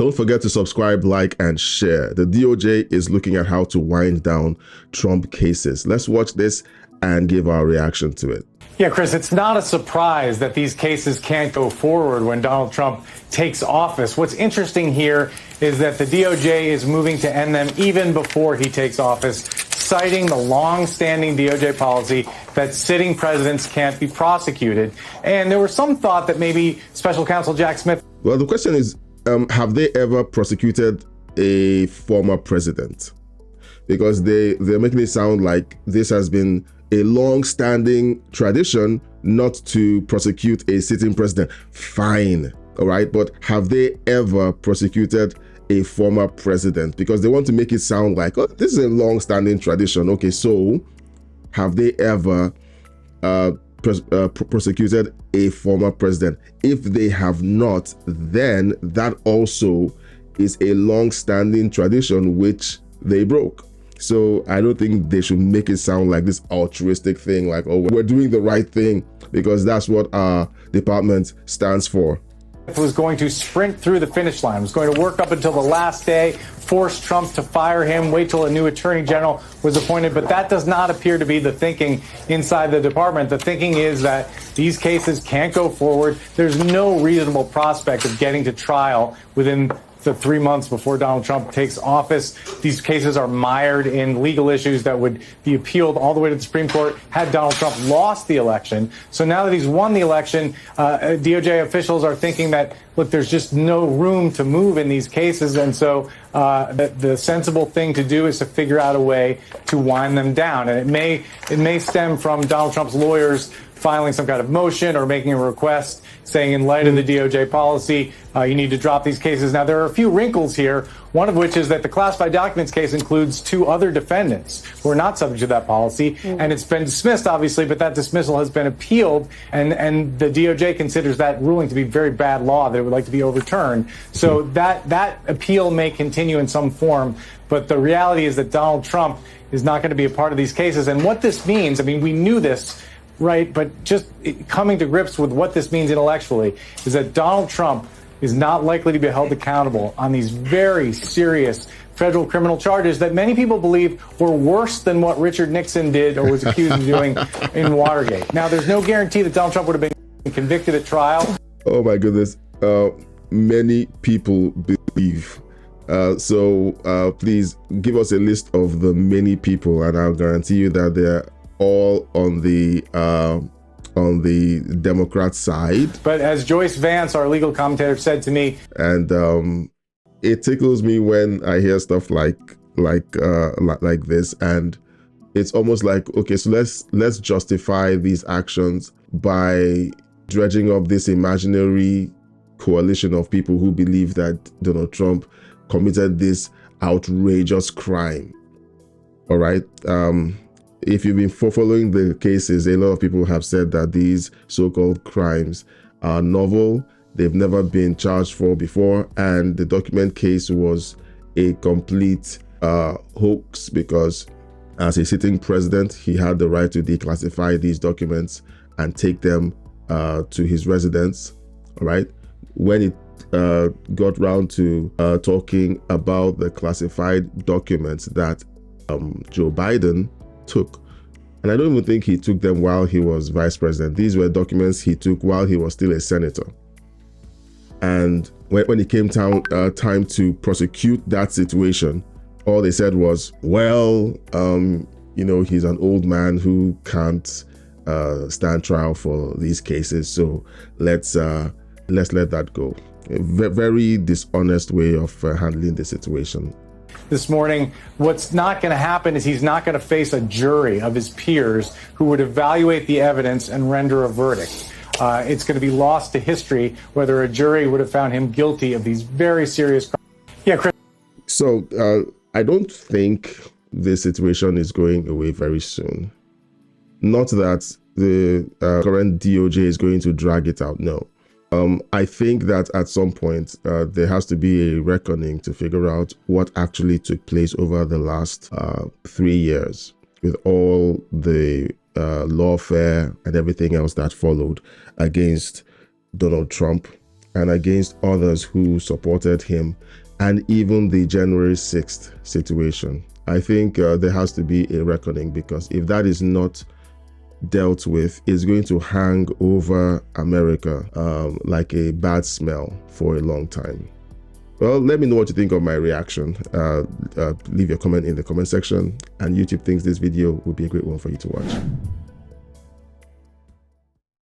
Don't forget to subscribe, like, and share. The DOJ is looking at how to wind down Trump cases. Let's watch this and give our reaction to it. Yeah, Chris, it's not a surprise that these cases can't go forward when Donald Trump takes office. What's interesting here is that the DOJ is moving to end them even before he takes office, citing the long-standing DOJ policy that sitting presidents can't be prosecuted. And there was some thought that maybe Special Counsel Jack Smith... Well, the question is, have they ever prosecuted a former president? Because they're making it sound like this has been a long-standing tradition not to prosecute a sitting president. Fine, all right, but have they ever prosecuted a former president? Because they want to make it sound like, oh, this is a long-standing tradition. Okay, so have they ever prosecuted a former president? If they have not, then that also is a long-standing tradition which they broke. So I don't think they should make it sound like this altruistic thing, like, oh, we're doing the right thing, because that's what our department stands for. Was going to sprint through the finish line, was going to work up until the last day, force Trump to fire him, wait till a new attorney general was appointed. But that does not appear to be the thinking inside the department. The thinking is that these cases can't go forward. There's no reasonable prospect of getting to trial within the 3 months before Donald Trump takes office. These cases are mired in legal issues that would be appealed all the way to the Supreme Court had Donald Trump lost the election. So now that he's won the election, DOJ officials are thinking that, look, there's just no room to move in these cases. And so the sensible thing to do is to figure out a way to wind them down. And it may stem from Donald Trump's lawyers filing some kind of motion or making a request saying, in light of the DOJ policy, you need to drop these cases. Now, there are a few wrinkles here, one of which is that the classified documents case includes 2 other defendants who are not subject to that policy. And it's been dismissed, obviously, but that dismissal has been appealed. And the DOJ considers that ruling to be very bad law that it would like to be overturned. So that appeal may continue in some form. But the reality is that Donald Trump is not going to be a part of these cases. And what this means, I mean, we knew this, right? But just coming to grips with what this means intellectually is that Donald Trump is not likely to be held accountable on these very serious federal criminal charges that many people believe were worse than what Richard Nixon did or was accused of doing in Watergate. Now, there's no guarantee that Donald Trump would have been convicted at trial. Oh, my goodness. Many people believe. So please give us a list of the many people, and I'll guarantee you that they're all on the Democrat side. But as Joyce Vance, our legal commentator, said to me, and it tickles me when I hear stuff like this, and it's almost like, okay, so let's justify these actions by dredging up this imaginary coalition of people who believe that Donald Trump committed this outrageous crime. All right. If you've been following the cases, a lot of people have said that these so-called crimes are novel. They've never been charged for before. And the document case was a complete hoax, because as a sitting president, he had the right to declassify these documents and take them to his residence. All right. When it got round to talking about the classified documents that Joe Biden took, and I don't even think he took them while he was vice president. These were documents he took while he was still a senator. And when it came time to prosecute that situation, all they said was, well, he's an old man who can't stand trial for these cases, so let's let that go. A very dishonest way of handling the situation. This morning, what's not going to happen is he's not going to face a jury of his peers who would evaluate the evidence and render a verdict. It's going to be lost to history whether a jury would have found him guilty of these very serious crimes. Yeah, Chris. So I don't think this situation is going away very soon. Not that the current DOJ is going to drag it out, no. I think that at some point there has to be a reckoning to figure out what actually took place over the last 3 years with all the lawfare and everything else that followed against Donald Trump and against others who supported him, and even the January 6th situation. I think there has to be a reckoning, because if that is not dealt with, it's going to hang over America like a bad smell for a long time. Well, let me know what you think of my reaction. Leave your comment in the comment section, and YouTube thinks this video would be a great one for you to watch.